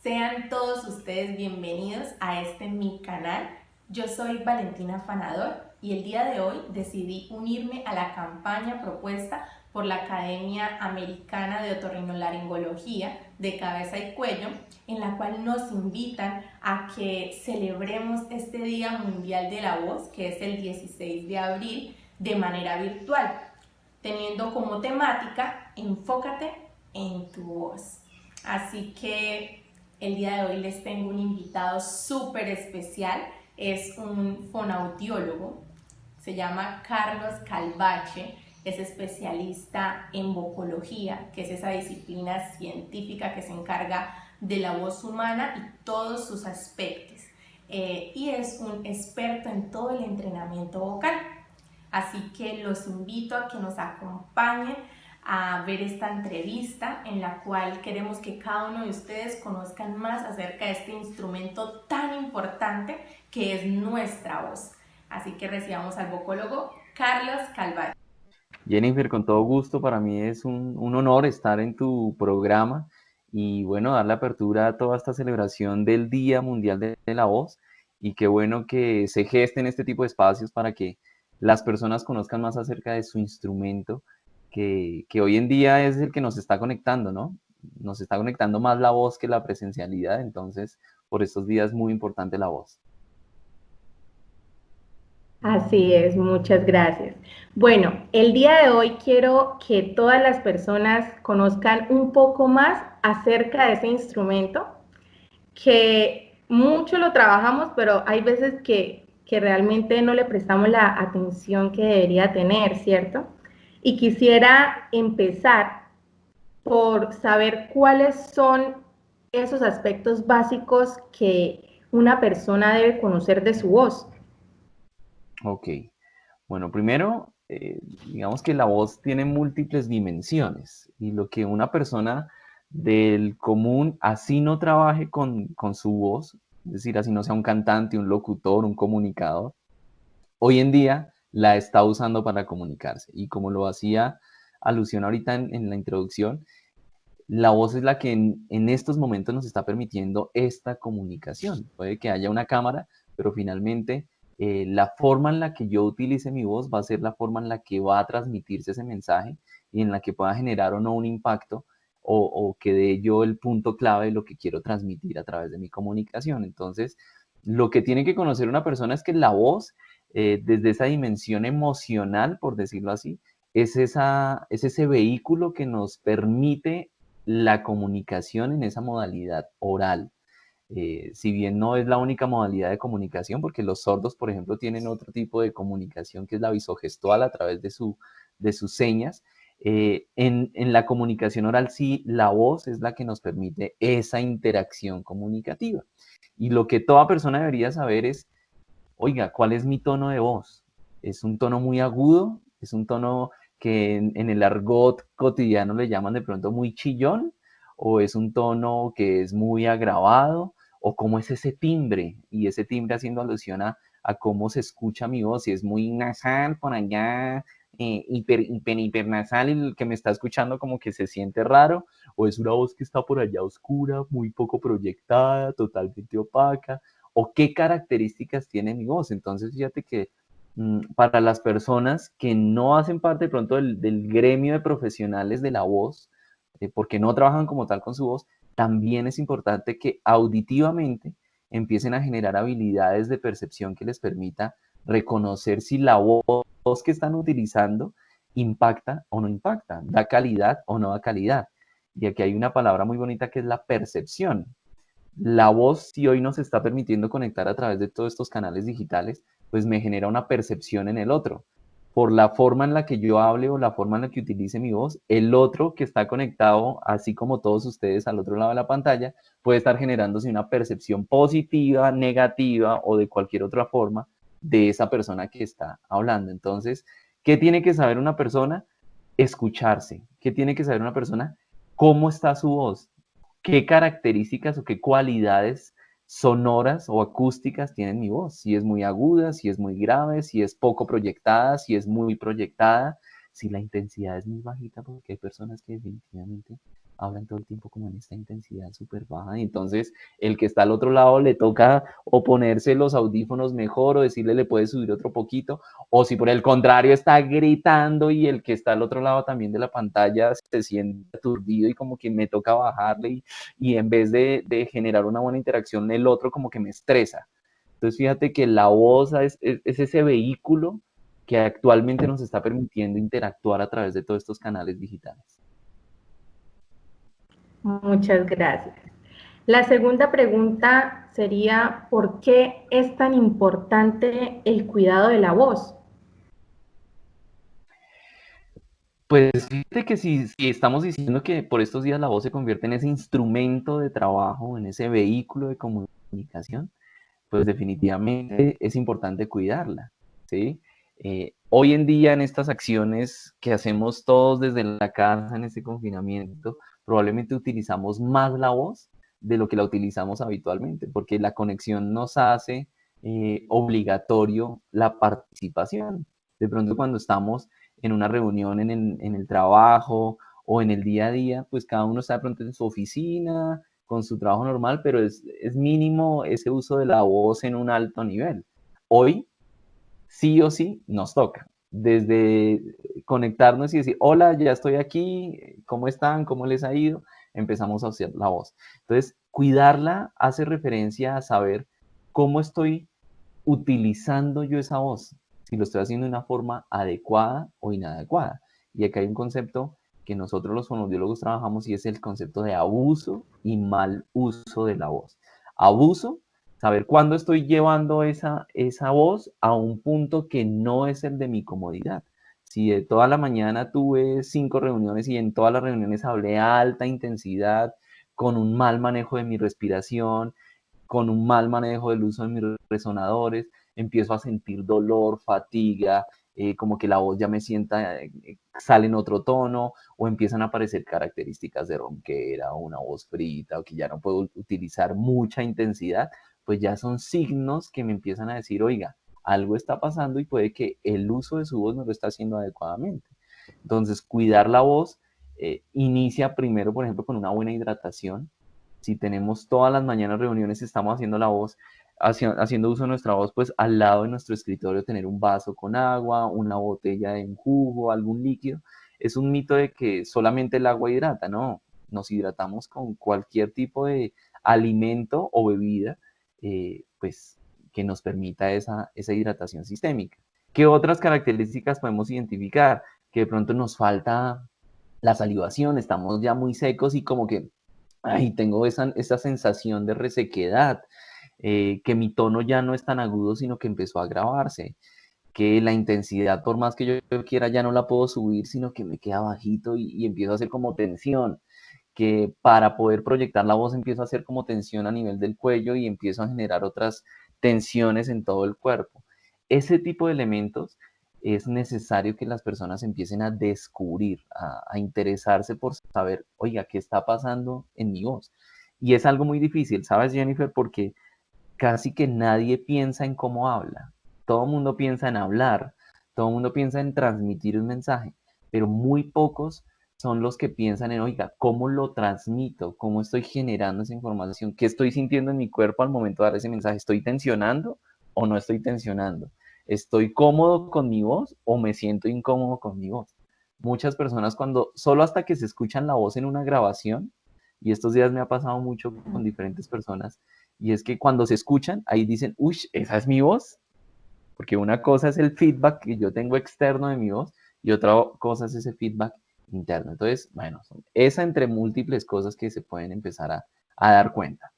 Sean todos ustedes bienvenidos a mi canal. Yo soy Valentina Fanador y el día de hoy decidí unirme a la campaña propuesta por la Academia Americana de Otorrinolaringología de Cabeza y Cuello, en la cual nos invitan a que celebremos este Día Mundial de la Voz, que es el 16 de abril, de manera virtual, teniendo como temática Enfócate en tu voz. Así que el día de hoy les tengo un invitado súper especial, es un fonoaudiólogo, se llama Carlos Calvache, es especialista en vocología, que es esa disciplina científica que se encarga de la voz humana y todos sus aspectos. Y es un experto en todo el entrenamiento vocal. Así que los invito a que nos acompañen a ver esta entrevista en la cual queremos que cada uno de ustedes conozcan más acerca de este instrumento tan importante que es nuestra voz. Así que recibamos al vocólogo Carlos Calvache. Jennifer, con todo gusto, para mí es un honor estar en tu programa y bueno, dar la apertura a toda esta celebración del Día Mundial de la Voz y qué bueno que se gesten este tipo de espacios para que las personas conozcan más acerca de su instrumento, que hoy en día es el que nos está conectando, ¿no? Nos está conectando más la voz que la presencialidad, entonces por estos días es muy importante la voz. Así es, muchas gracias. Bueno, el día de hoy quiero que todas las personas conozcan un poco más acerca de ese instrumento, que mucho lo trabajamos, pero hay veces que realmente no le prestamos la atención que debería tener, ¿cierto? Y quisiera empezar por saber cuáles son esos aspectos básicos que una persona debe conocer de su voz. Ok, bueno, primero, digamos que la voz tiene múltiples dimensiones y lo que una persona del común, así no trabaje con su voz, es decir, así no sea un cantante, un locutor, un comunicador, hoy en día la está usando para comunicarse. Y como lo hacía alusión ahorita en la introducción, la voz es la que en estos momentos nos está permitiendo esta comunicación. Puede que haya una cámara, pero finalmente la forma en la que yo utilice mi voz va a ser la forma en la que va a transmitirse ese mensaje y en la que pueda generar o no un impacto o que dé yo el punto clave de lo que quiero transmitir a través de mi comunicación. Entonces, lo que tiene que conocer una persona es que la voz, desde esa dimensión emocional, por decirlo así, es ese vehículo que nos permite la comunicación en esa modalidad oral. Si bien no es la única modalidad de comunicación, porque los sordos, por ejemplo, tienen otro tipo de comunicación que es la visogestual a través de sus señas, en la comunicación oral sí, la voz es la que nos permite esa interacción comunicativa. Y lo que toda persona debería saber es, oiga, ¿cuál es mi tono de voz? ¿Es un tono muy agudo? ¿Es un tono que en el argot cotidiano le llaman de pronto muy chillón? ¿O es un tono que es muy agravado? ¿O cómo es ese timbre? Y ese timbre haciendo alusión a cómo se escucha mi voz, si es muy nasal por allá, hipernasal, y el que me está escuchando como que se siente raro, o es una voz que está por allá oscura, muy poco proyectada, totalmente opaca, o qué características tiene mi voz. Entonces, fíjate que para las personas que no hacen parte de pronto del gremio de profesionales de la voz, porque no trabajan como tal con su voz, también es importante que auditivamente empiecen a generar habilidades de percepción que les permita reconocer si la voz que están utilizando impacta o no impacta, da calidad o no da calidad. Y aquí hay una palabra muy bonita que es la percepción. La voz, si hoy nos está permitiendo conectar a través de todos estos canales digitales, pues me genera una percepción en el otro. Por la forma en la que yo hable o la forma en la que utilice mi voz, el otro que está conectado, así como todos ustedes al otro lado de la pantalla, puede estar generándose una percepción positiva, negativa o de cualquier otra forma de esa persona que está hablando. Entonces, ¿qué tiene que saber una persona? Escucharse. ¿Qué tiene que saber una persona? ¿Cómo está su voz? ¿Qué características o qué cualidades sonoras o acústicas tiene mi voz? Si es muy aguda, si es muy grave, si es poco proyectada, si es muy proyectada, si la intensidad es muy bajita, porque hay personas que definitivamente hablan todo el tiempo como en esta intensidad súper baja. Y entonces el que está al otro lado le toca o ponerse los audífonos mejor o decirle le puede subir otro poquito. O si por el contrario está gritando y el que está al otro lado también de la pantalla se siente aturdido y como que me toca bajarle y en vez de generar una buena interacción, el otro como que me estresa. Entonces fíjate que la voz es ese vehículo que actualmente nos está permitiendo interactuar a través de todos estos canales digitales. Muchas gracias. La segunda pregunta sería, ¿por qué es tan importante el cuidado de la voz? Pues fíjate que si estamos diciendo que por estos días la voz se convierte en ese instrumento de trabajo, en ese vehículo de comunicación, pues definitivamente es importante cuidarla, ¿sí? Hoy en día en estas acciones que hacemos todos desde la casa en este confinamiento, probablemente utilizamos más la voz de lo que la utilizamos habitualmente, porque la conexión nos hace obligatorio la participación. De pronto cuando estamos en una reunión en el trabajo o en el día a día, pues cada uno está de pronto en su oficina, con su trabajo normal, pero es mínimo ese uso de la voz en un alto nivel. Hoy, sí o sí, nos toca. Desde conectarnos y decir, hola, ya estoy aquí, ¿cómo están? ¿Cómo les ha ido? Empezamos a hacer la voz. Entonces, cuidarla hace referencia a saber cómo estoy utilizando yo esa voz, si lo estoy haciendo de una forma adecuada o inadecuada. Y acá hay un concepto que nosotros los fonoaudiólogos trabajamos y es el concepto de abuso y mal uso de la voz. Abuso, saber cuándo estoy llevando esa voz a un punto que no es el de mi comodidad. Si de toda la mañana tuve 5 reuniones y en todas las reuniones hablé a alta intensidad, con un mal manejo de mi respiración, con un mal manejo del uso de mis resonadores, empiezo a sentir dolor, fatiga, como que la voz ya me sienta, sale en otro tono, o empiezan a aparecer características de ronquera, o una voz frita, o que ya no puedo utilizar mucha intensidad, pues ya son signos que me empiezan a decir, oiga, algo está pasando y puede que el uso de su voz no lo está haciendo adecuadamente. Entonces, cuidar la voz inicia primero, por ejemplo, con una buena hidratación. Si tenemos todas las mañanas reuniones y estamos haciendo la voz, haciendo uso de nuestra voz, pues al lado de nuestro escritorio tener un vaso con agua, una botella de un jugo, algún líquido. Es un mito de que solamente el agua hidrata, no. Nos hidratamos con cualquier tipo de alimento o bebida, pues que nos permita esa hidratación sistémica. ¿Qué otras características podemos identificar? Que de pronto nos falta la salivación, estamos ya muy secos y como que ay, tengo esa sensación de resequedad, que mi tono ya no es tan agudo, sino que empezó a agravarse, que la intensidad, por más que yo quiera, ya no la puedo subir, sino que me queda bajito y empiezo a hacer como tensión, que para poder proyectar la voz empiezo a hacer como tensión a nivel del cuello y empiezo a generar otras tensiones en todo el cuerpo. Ese tipo de elementos es necesario que las personas empiecen a descubrir, a interesarse por saber, oiga, ¿qué está pasando en mi voz? Y es algo muy difícil, ¿sabes, Jennifer? Porque casi que nadie piensa en cómo habla. Todo el mundo piensa en hablar, todo el mundo piensa en transmitir un mensaje, pero muy pocos son los que piensan en, oiga, ¿cómo lo transmito? ¿Cómo estoy generando esa información? ¿Qué estoy sintiendo en mi cuerpo al momento de dar ese mensaje? ¿Estoy tensionando o no estoy tensionando? ¿Estoy cómodo con mi voz o me siento incómodo con mi voz? Muchas personas cuando, solo hasta que se escuchan la voz en una grabación, y estos días me ha pasado mucho con diferentes personas, y es que cuando se escuchan, ahí dicen, uy, esa es mi voz, porque una cosa es el feedback que yo tengo externo de mi voz y otra cosa es ese feedback interno. Entonces, bueno, esa entre múltiples cosas que se pueden empezar a dar cuenta.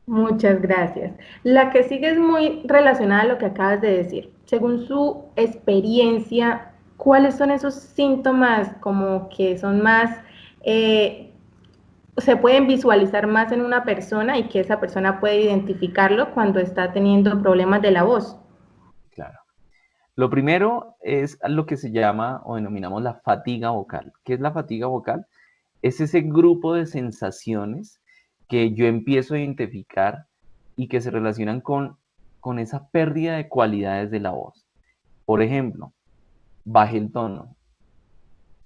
Muchas gracias. La que sigue es muy relacionada a lo que acabas de decir. Según su experiencia, ¿cuáles son esos síntomas como que son más, se pueden visualizar más en una persona y que esa persona puede identificarlo cuando está teniendo problemas de la voz? Claro. Lo primero es lo que se llama o denominamos la fatiga vocal. ¿Qué es la fatiga vocal? Es ese grupo de sensaciones que yo empiezo a identificar y que se relacionan con esa pérdida de cualidades de la voz. Por ejemplo, baje el tono,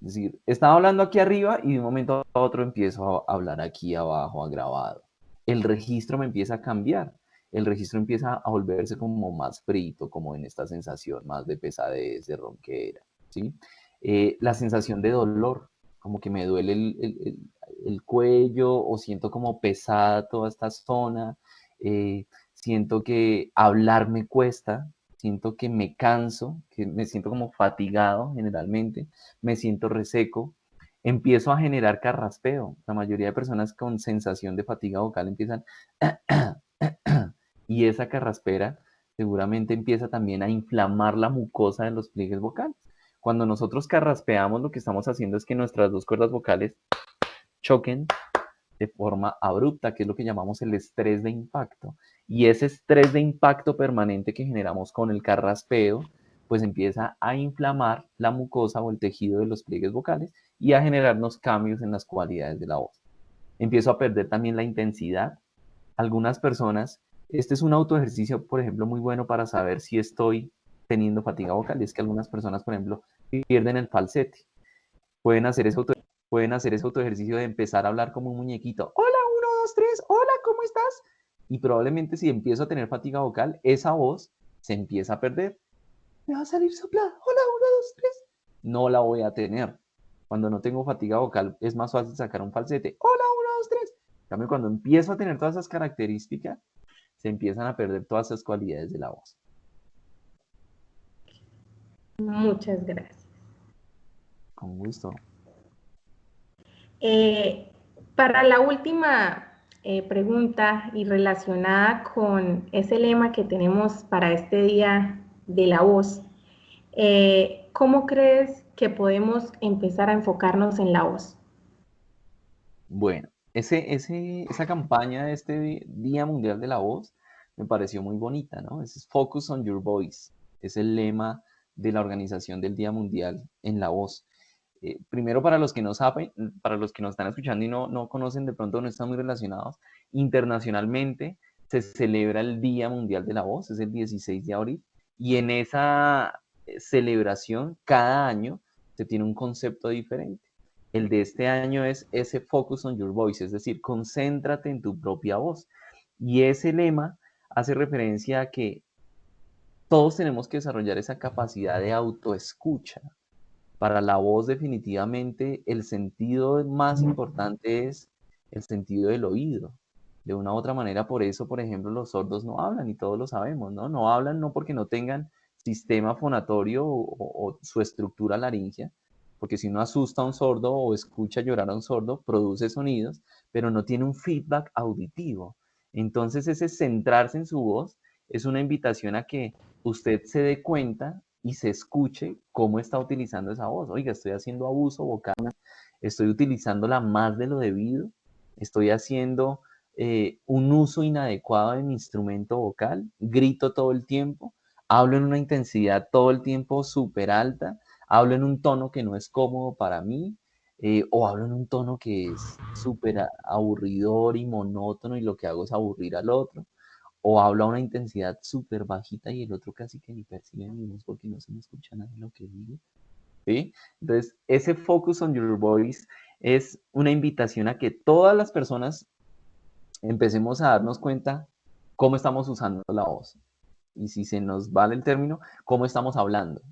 Es decir, estaba hablando aquí arriba y de un momento a otro empiezo a hablar aquí abajo, grabado. El registro me empieza a cambiar. El registro empieza a volverse como más frito, como en esta sensación más de pesadez, de ronquera, ¿sí? La sensación de dolor, como que me duele el cuello o siento como pesada toda esta zona. Siento que hablar me cuesta, siento que me canso, que me siento como fatigado generalmente, me siento reseco, empiezo a generar carraspeo. La mayoría de personas con sensación de fatiga vocal empiezan y esa carraspera seguramente empieza también a inflamar la mucosa de los pliegues vocales. Cuando nosotros carraspeamos, lo que estamos haciendo es que nuestras dos cuerdas vocales choquen de forma abrupta, que es lo que llamamos el estrés de impacto. Y ese estrés de impacto permanente que generamos con el carraspeo, pues empieza a inflamar la mucosa o el tejido de los pliegues vocales y a generarnos cambios en las cualidades de la voz. Empiezo a perder también la intensidad. Algunas personas, este es un autoejercicio, por ejemplo, muy bueno para saber si estoy teniendo fatiga vocal, y es que algunas personas, por ejemplo, pierden el falsete. Pueden hacer ese autoejercicio de empezar a hablar como un muñequito. Hola, 1, 2, 3, hola, ¿cómo estás? Y probablemente si empiezo a tener fatiga vocal, esa voz se empieza a perder. Me va a salir soplada. Hola, 1, 2, 3. No la voy a tener. Cuando no tengo fatiga vocal es más fácil sacar un falsete. Hola, 1, 2, 3. En cambio, cuando empiezo a tener todas esas características, se empiezan a perder todas esas cualidades de la voz. Muchas gracias. Con gusto. Para la última pregunta y relacionada con ese lema que tenemos para este día de la voz, ¿cómo crees que podemos empezar a enfocarnos en la voz? Bueno, esa campaña de este Día Mundial de la Voz me pareció muy bonita, ¿no? Es Focus on Your Voice, es el lema de la organización del Día Mundial en la Voz. Primero, para los que no saben, para los que nos están escuchando y no conocen, de pronto no están muy relacionados, internacionalmente se celebra el Día Mundial de la Voz, es el 16 de abril, y en esa celebración, cada año, se tiene un concepto diferente. El de este año es ese Focus on Your Voice, es decir, concéntrate en tu propia voz. Y ese lema hace referencia a que todos tenemos que desarrollar esa capacidad de autoescucha. Para la voz definitivamente el sentido más importante es el sentido del oído. De una u otra manera, por eso, por ejemplo, los sordos no hablan y todos lo sabemos, ¿no? No hablan no porque no tengan sistema fonatorio o su estructura laringea, porque si uno asusta a un sordo o escucha llorar a un sordo, produce sonidos, pero no tiene un feedback auditivo. Entonces ese centrarse en su voz es una invitación a que usted se dé cuenta y se escuche cómo está utilizando esa voz. Oiga, estoy haciendo abuso vocal, estoy utilizándola más de lo debido, estoy haciendo un uso inadecuado de mi instrumento vocal, grito todo el tiempo, hablo en una intensidad todo el tiempo súper alta, hablo en un tono que no es cómodo para mí, o hablo en un tono que es súper aburridor y monótono y lo que hago es aburrir al otro, o hablo a una intensidad súper bajita y el otro casi que ni percibe mi voz porque no se me escucha nada de lo que digo, ¿sí? Entonces, ese Focus on Your Voice es una invitación a que todas las personas empecemos a darnos cuenta cómo estamos usando la voz. Y si se nos vale el término, cómo estamos hablando.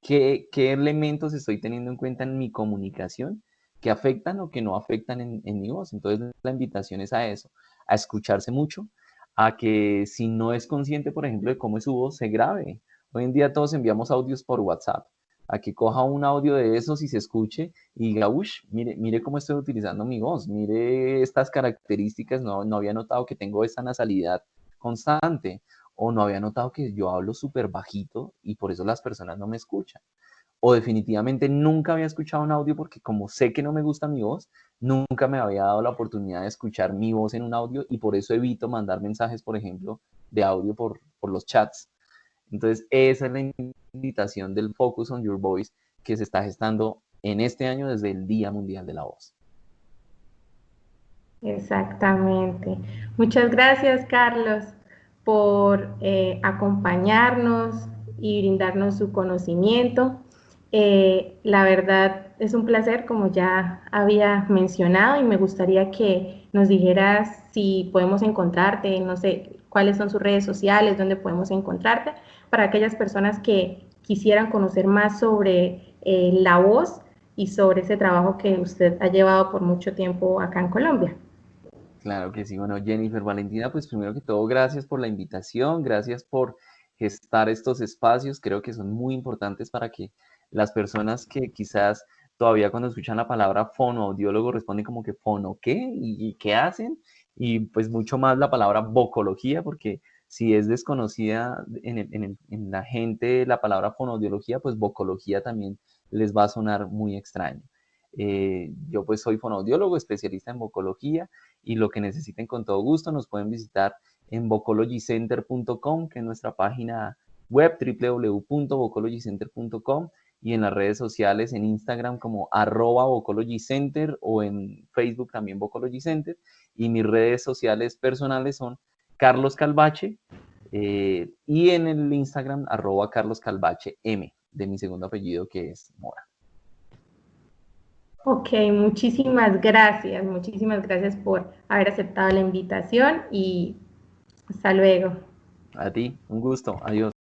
¿Qué elementos estoy teniendo en cuenta en mi comunicación que afectan o que no afectan en mi voz? Entonces, la invitación es a eso, a escucharse mucho, a que si no es consciente, por ejemplo, de cómo es su voz, se grabe. Hoy en día todos enviamos audios por WhatsApp, a que coja un audio de esos y se escuche y diga, uff, mire cómo estoy utilizando mi voz, mire estas características, no había notado que tengo esta nasalidad constante, o no había notado que yo hablo súper bajito y por eso las personas no me escuchan. O definitivamente nunca había escuchado un audio porque como sé que no me gusta mi voz, nunca me había dado la oportunidad de escuchar mi voz en un audio y por eso evito mandar mensajes, por ejemplo, de audio por los chats. Entonces, esa es la invitación del Focus on Your Voice que se está gestando en este año desde el Día Mundial de la Voz. Exactamente. Muchas gracias, Carlos, por acompañarnos y brindarnos su conocimiento. La verdad, es un placer, como ya había mencionado, y me gustaría que nos dijeras si podemos encontrarte, no sé, cuáles son sus redes sociales, dónde podemos encontrarte, para aquellas personas que quisieran conocer más sobre la voz y sobre ese trabajo que usted ha llevado por mucho tiempo acá en Colombia. Claro que sí. Bueno, Jennifer, Valentina, pues primero que todo, gracias por la invitación, gracias por gestar estos espacios. Creo que son muy importantes para que las personas que quizás todavía cuando escuchan la palabra fonoaudiólogo responden como que fono qué y qué hacen, y pues mucho más la palabra vocología, porque si es desconocida en la gente la palabra fonoaudiología, pues vocología también les va a sonar muy extraño. Yo pues soy fonoaudiólogo, especialista en vocología, y lo que necesiten con todo gusto nos pueden visitar en vocologycenter.com, que es nuestra página web, www.vocologycenter.com, y en las redes sociales, en Instagram como @vocologycenter, o en Facebook también Vocology Center, y mis redes sociales personales son Carlos Calvache, y en el Instagram @carloscalvachem, de mi segundo apellido, que es Mora. Ok, muchísimas gracias por haber aceptado la invitación y hasta luego. A ti, un gusto, adiós.